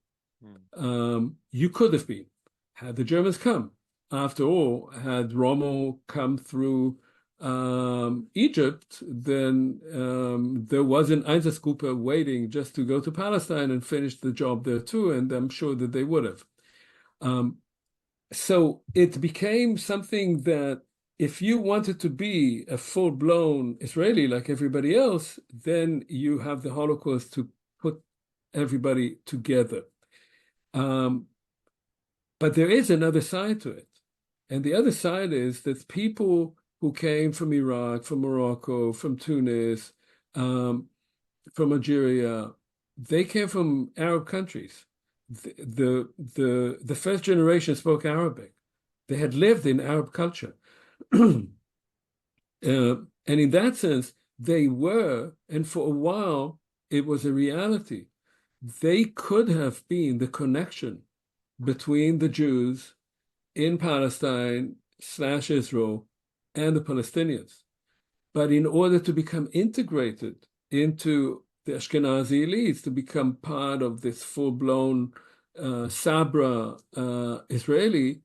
You could have been, had the Germans come. After all, had Rommel come through Egypt, then there was an Einsatzgruppe waiting just to go to Palestine and finish the job there too, and I'm sure that they would have. So it became something that if you wanted to be a full-blown Israeli like everybody else, then you have the Holocaust to put everybody together. But there is another side to it. And the other side is that people who came from Iraq, from Morocco, from Tunis, from Algeria, they came from Arab countries. The first generation spoke Arabic. They had lived in Arab culture. And in that sense, they were, and for a while, it was a reality. They could have been the connection between the Jews in Palestine / Israel and the Palestinians. But in order to become integrated into the Ashkenazi elites, to become part of this full-blown Sabra Israeli,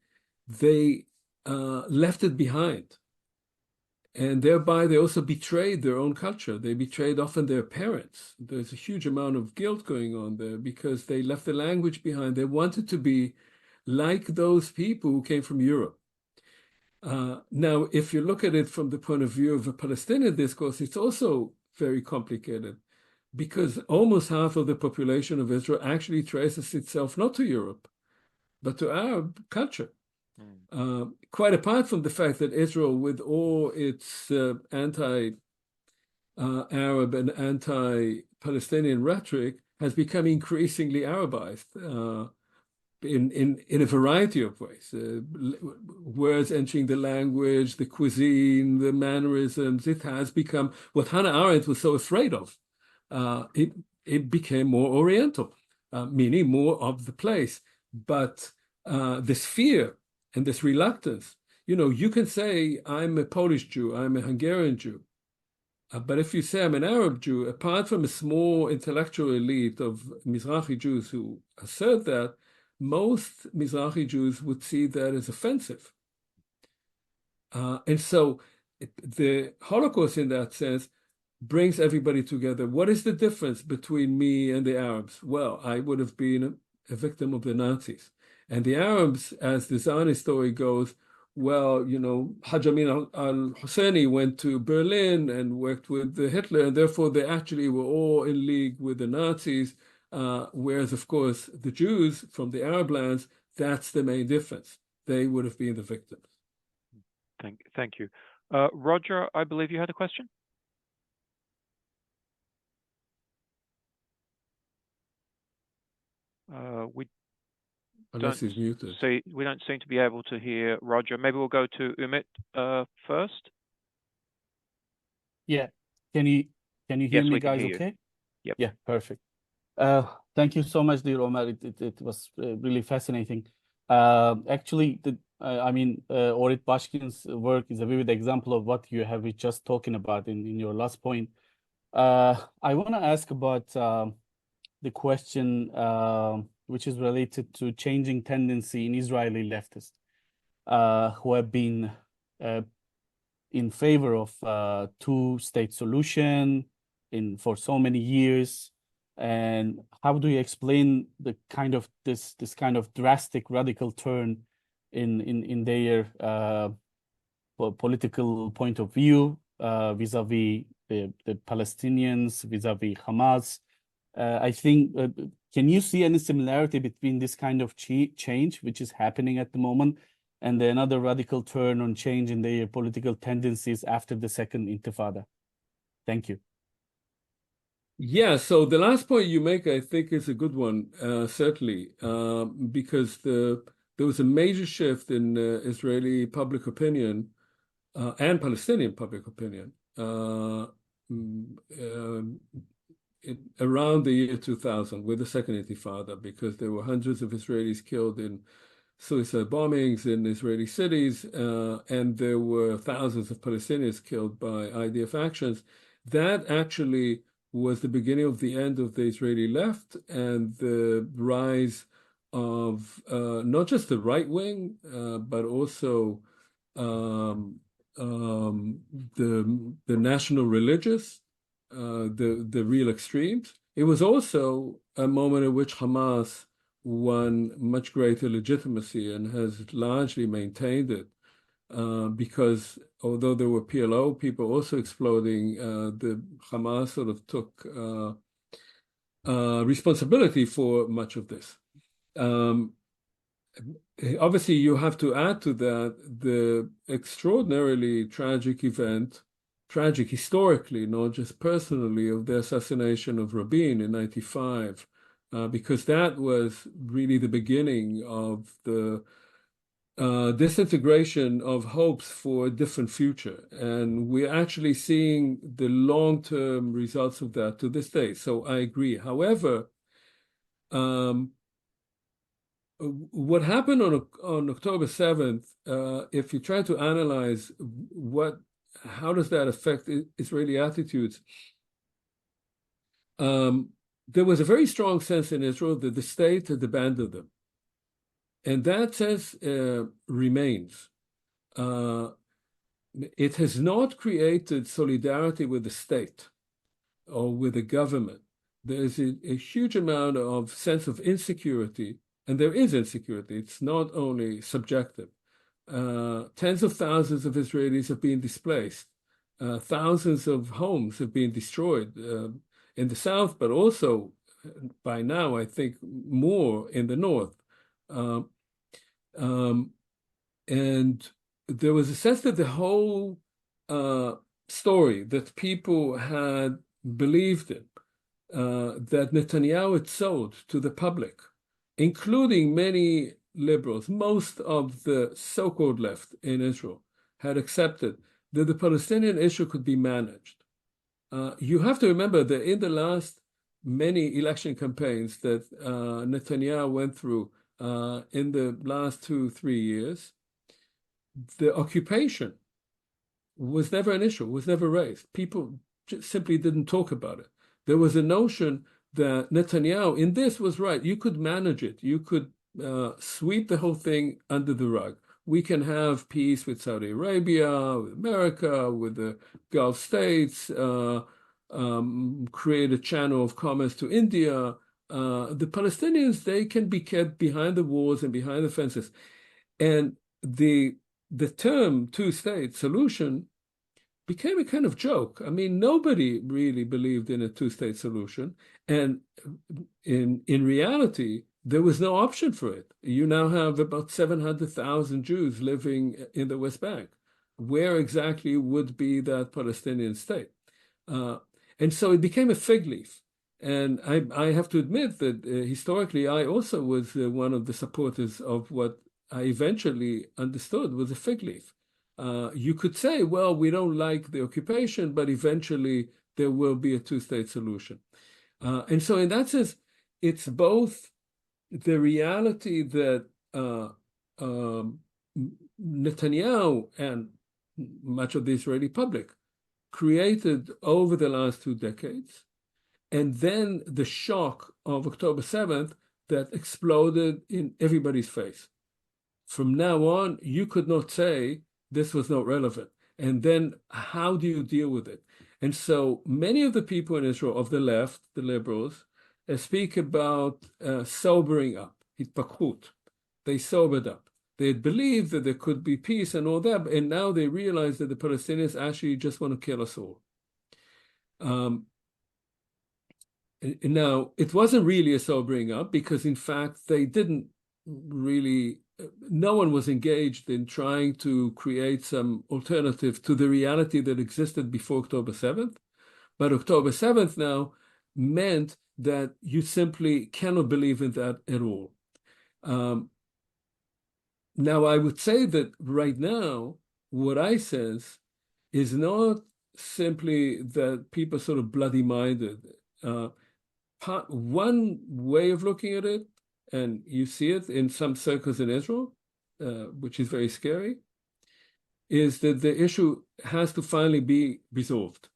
they left it behind. And thereby they also betrayed their own culture. They betrayed often their parents. There's a huge amount of guilt going on there because they left the language behind. They wanted to be like those people who came from Europe. Now, if you look at it from the point of view of a Palestinian discourse, it's also very complicated because almost half of the population of Israel actually traces itself not to Europe, but to Arab culture. Quite apart from the fact that Israel, with all its anti-Arab and anti-Palestinian rhetoric, has become increasingly Arabized in a variety of ways. Words entering the language, the cuisine, the mannerisms. It has become what Hannah Arendt was so afraid of. It became more Oriental, meaning more of the place. But this fear and this reluctance, you can say, I'm a Polish Jew, I'm a Hungarian Jew. But if you say I'm an Arab Jew, apart from a small intellectual elite of Mizrahi Jews who assert that, most Mizrahi Jews would see that as offensive. And so the Holocaust, in that sense, brings everybody together. What is the difference between me and the Arabs? Well, I would have been a victim of the Nazis. And the Arabs, as the Zionist story goes, well, Haj Amin al-Husseini went to Berlin and worked with Hitler, and therefore they actually were all in league with the Nazis, whereas, of course, the Jews from the Arab lands, that's the main difference. They would have been the victims. Thank you. Roger, I believe you had a question? Unless he's muted. We don't seem to be able to hear Roger. Maybe we'll go to Umit first. Yeah. Can you hear me, guys? Okay. Yep. Yeah. Perfect. Thank you so much, dear Omer. It was really fascinating. Actually, Orit Bashkin's work is a vivid example of what you have been just talking about in your last point. I want to ask about the question which is related to changing tendency in Israeli leftists who have been in favor of two-state solution for so many years. And how do you explain the kind of this kind of drastic radical turn in their political point of view vis-a-vis the Palestinians, vis-a-vis Hamas? I think, can you see any similarity between this kind of change, which is happening at the moment, and another radical turn on change in their political tendencies after the Second Intifada? Thank you. Yeah, so the last point you make, I think, is a good one, certainly, because there was a major shift in Israeli public opinion and Palestinian public opinion around the year 2000 with the Second Intifada, because there were hundreds of Israelis killed in suicide bombings in Israeli cities, and there were thousands of Palestinians killed by IDF actions. That actually was the beginning of the end of the Israeli left and the rise of not just the right wing, but also the national religious, the real extremes. It was also a moment in which Hamas won much greater legitimacy and has largely maintained it, because although there were PLO people also exploding, the Hamas sort of took responsibility for much of this. Obviously, you have to add to that the extraordinarily tragic event, tragic historically, not just personally, of the assassination of Rabin in '95, because that was really the beginning of the disintegration of hopes for a different future. And we're actually seeing the long-term results of that to this day. So I agree. However, what happened on October 7th, if you try to analyze how does that affect Israeli attitudes, there was a very strong sense in Israel that the state had abandoned them. And that sense remains. It has not created solidarity with the state or with the government. There's a huge amount of sense of insecurity, and there is insecurity. It's not only subjective. Tens of thousands of Israelis have been displaced. Thousands of homes have been destroyed in the south, but also by now, I think, more in the north. And there was a sense that the whole story that people had believed in, that Netanyahu had sold to the public, including many liberals, most of the so-called left in Israel, had accepted that the Palestinian issue could be managed. You have to remember that in the last many election campaigns that Netanyahu went through in the last 2-3 years, the occupation was never an issue, was never raised. People just simply didn't talk about it. There was a notion that Netanyahu in this was right. You could manage it. You could sweep the whole thing under the rug. We can have peace with Saudi Arabia, with America, with the Gulf states, create a channel of commerce to India. The Palestinians, they can be kept behind the walls and behind the fences. And the term two-state solution became a kind of joke. I mean, nobody really believed in a two-state solution. And in reality, there was no option for it. You now have about 700,000 Jews living in the West Bank. Where exactly would be that Palestinian state? And so it became a fig leaf. And I have to admit that historically, I also was one of the supporters of what I eventually understood was a fig leaf. You could say, well, we don't like the occupation, but eventually there will be a two-state solution. And so in that sense, it's both the reality that Netanyahu and much of the Israeli public created over the last 2 decades, and then the shock of October 7th that exploded in everybody's face. From now on, you could not say this was not relevant. And then how do you deal with it? And so many of the people in Israel of the left, the liberals, speak about sobering up, hitpakhut. They sobered up. They had believed that there could be peace and all that, and now they realize that the Palestinians actually just want to kill us all. Now, it wasn't really a sobering up because, in fact, they didn't really, no one was engaged in trying to create some alternative to the reality that existed before October 7th. But October 7th now meant that you simply cannot believe in that at all. Now, I would say that right now, what I sense is not simply that people are sort of bloody-minded One way of looking at it, and you see it in some circles in Israel, which is very scary, is that the issue has to finally be resolved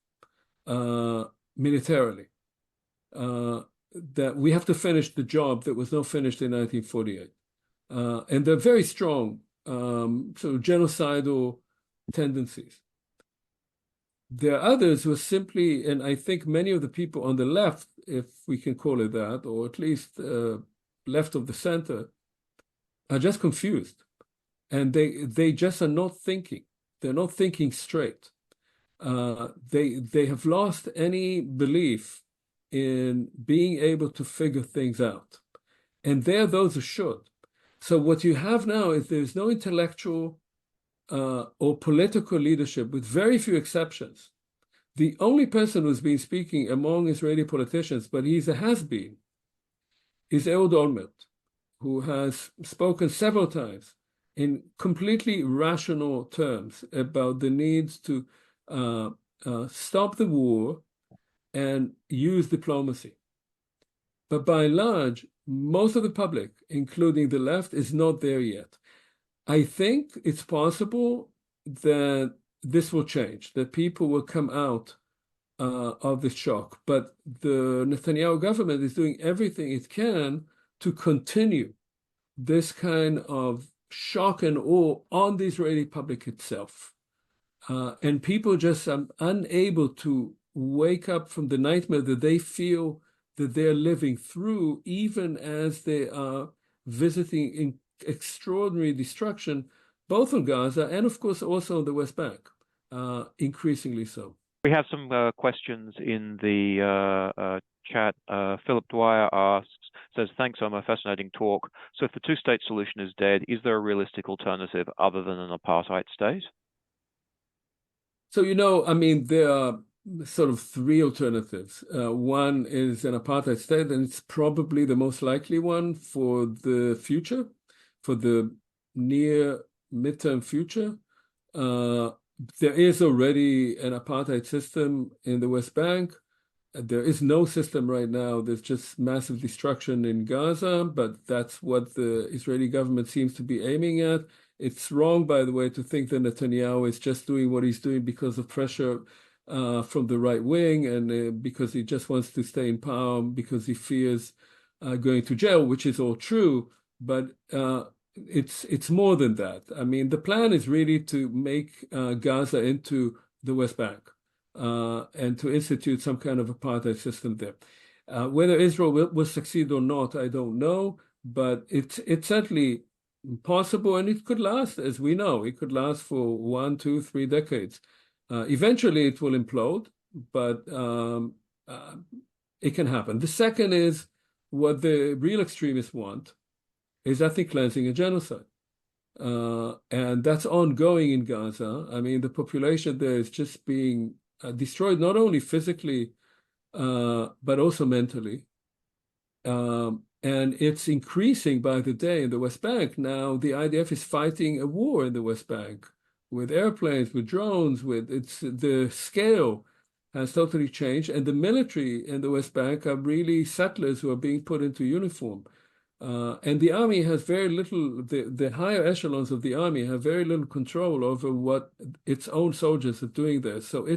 militarily. That we have to finish the job that was not finished in 1948. And they're very strong sort of genocidal tendencies. There are others who are simply, and I think many of the people on the left, if we can call it that, or at least left of the center, are just confused. And they just are not thinking. They're not thinking straight. They have lost any belief in being able to figure things out. And there are those who should. So what you have now is there's no intellectual or political leadership, with very few exceptions. The only person who's been speaking among Israeli politicians, but he's a has-been, is Ehud Olmert, who has spoken several times in completely rational terms about the needs to stop the war and use diplomacy. But by and large, most of the public, including the left, is not there yet. I think it's possible that this will change, that people will come out of the shock. But the Netanyahu government is doing everything it can to continue this kind of shock and awe on the Israeli public itself. And people just are unable to wake up from the nightmare that they feel that they're living through, even as they are visiting in extraordinary destruction, both on Gaza and, of course, also on the West Bank, increasingly so. We have some questions in the chat. Philip Dwyer says, thanks, Omer, fascinating talk. So if the two-state solution is dead, is there a realistic alternative other than an apartheid state? So, I mean, there are sort of three alternatives. One is an apartheid state, and it's probably the most likely one for the future, for the near midterm future. There is already an apartheid system in the West Bank. There is no system right now. There's just massive destruction in Gaza, but that's what the Israeli government seems to be aiming at. It's wrong, by the way, to think that Netanyahu is just doing what he's doing because of pressure from the right wing and because he just wants to stay in power, because he fears going to jail, which is all true. But it's more than that. I mean, the plan is really to make Gaza into the West Bank and to institute some kind of apartheid system there. Whether Israel will succeed or not, I don't know, but it's certainly possible, and it could last, as we know. It could last for 1, 2, 3 decades. Eventually, it will implode, but it can happen. The second is what the real extremists want, is ethnic cleansing and genocide. And that's ongoing in Gaza. I mean, the population there is just being destroyed, not only physically, but also mentally. And it's increasing by the day in the West Bank. Now, the IDF is fighting a war in the West Bank with airplanes, with drones, the scale has totally changed. And the military in the West Bank are really settlers who are being put into uniform. And the army has very little, the higher echelons of the army have very little control over what its own soldiers are doing there. So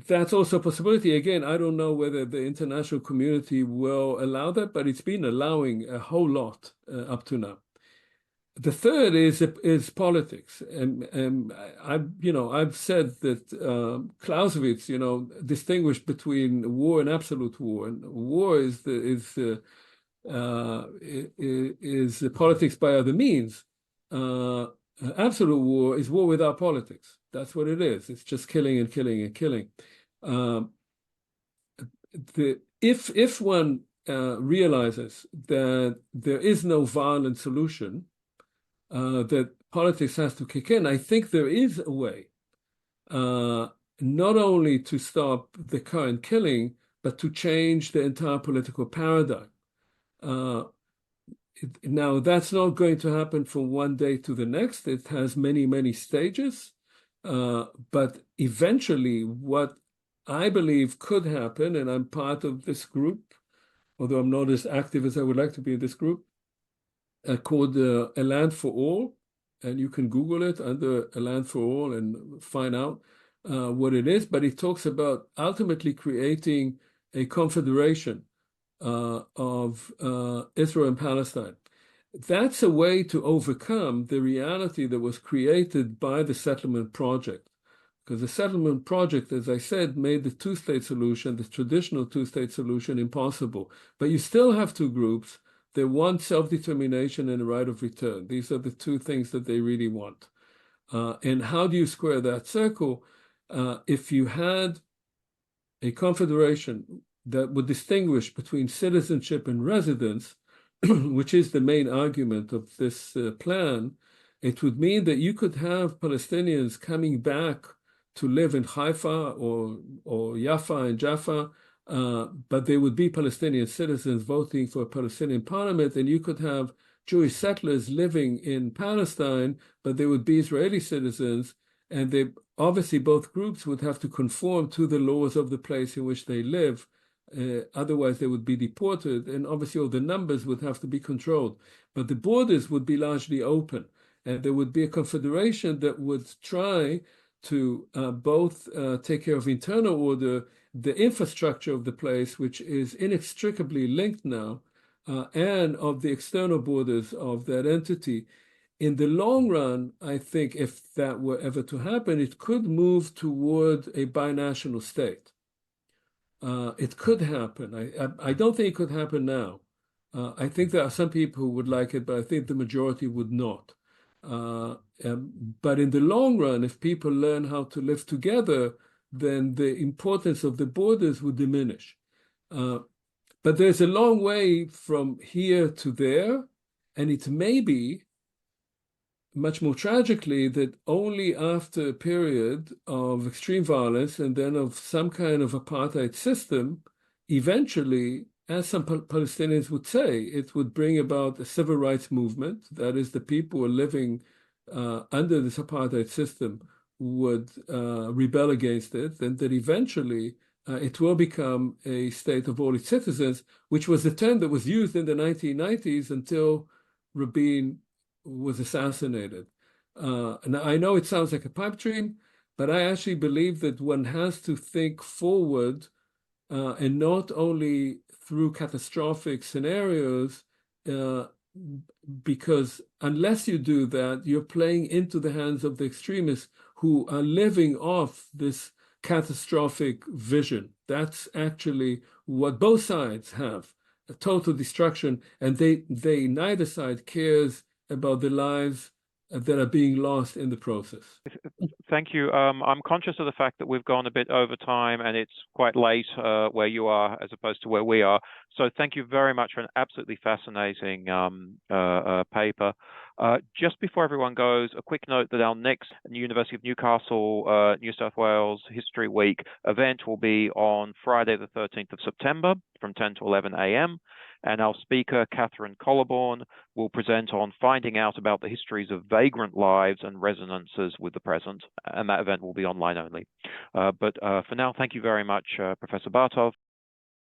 that's also a possibility. Again, I don't know whether the international community will allow that, but it's been allowing a whole lot up to now. The third is politics, and I've said that Clausewitz, distinguished between war and absolute war, and war is politics by other means. Absolute war is war without politics. That's what it is. It's just killing and killing and killing. If one realizes that there is no violent solution, that politics has to kick in, I think there is a way, not only to stop the current killing, but to change the entire political paradigm. Now, that's not going to happen from one day to the next. It has many, many stages. But eventually, what I believe could happen, and I'm part of this group, although I'm not as active as I would like to be in this group, called A Land for All. And you can Google it under A Land for All and find out what it is. But it talks about ultimately creating a confederation of Israel and Palestine. That's a way to overcome the reality that was created by the settlement project. Because the settlement project, as I said, made the two-state solution, the traditional two-state solution, impossible. But you still have two groups. They want self-determination and a right of return. These are the two things that they really want. And how do you square that circle? If you had a confederation that would distinguish between citizenship and residence, which is the main argument of this plan, it would mean that you could have Palestinians coming back to live in Haifa or Jaffa and Jaffa, but they would be Palestinian citizens voting for a Palestinian parliament, and you could have Jewish settlers living in Palestine, but they would be Israeli citizens, and they obviously both groups would have to conform to the laws of the place in which they live. Otherwise, they would be deported, and obviously all the numbers would have to be controlled. But the borders would be largely open, and there would be a confederation that would try to both take care of internal order, the infrastructure of the place, which is inextricably linked now, and of the external borders of that entity. In the long run, I think if that were ever to happen, it could move toward a binational state. It could happen. I don't think it could happen now. I think there are some people who would like it, but I think the majority would not. But in the long run, if people learn how to live together, then the importance of the borders would diminish. But there's a long way from here to there, and it may be, much more tragically, that only after a period of extreme violence and then of some kind of apartheid system, eventually, as some Palestinians would say, it would bring about a civil rights movement. That is, the people who are living under this apartheid system would rebel against it, and that eventually it will become a state of all its citizens, which was the term that was used in the 1990s until Rabin was assassinated. And I know it sounds like a pipe dream, but I actually believe that one has to think forward and not only through catastrophic scenarios, because unless you do that, you're playing into the hands of the extremists who are living off this catastrophic vision. That's actually what both sides have, a total destruction, and they neither side cares about the lives that are being lost in the process. Thank you. I'm conscious of the fact that we've gone a bit over time and it's quite late where you are as opposed to where we are. So thank you very much for an absolutely fascinating paper. Just before everyone goes, a quick note that our next University of Newcastle, New South Wales History Week event will be on Friday, the 13th of September from 10 to 11 a.m. And our speaker, Catherine Colliborn, will present on finding out about the histories of vagrant lives and resonances with the present. And that event will be online only. But for now, thank you very much, Professor Bartov.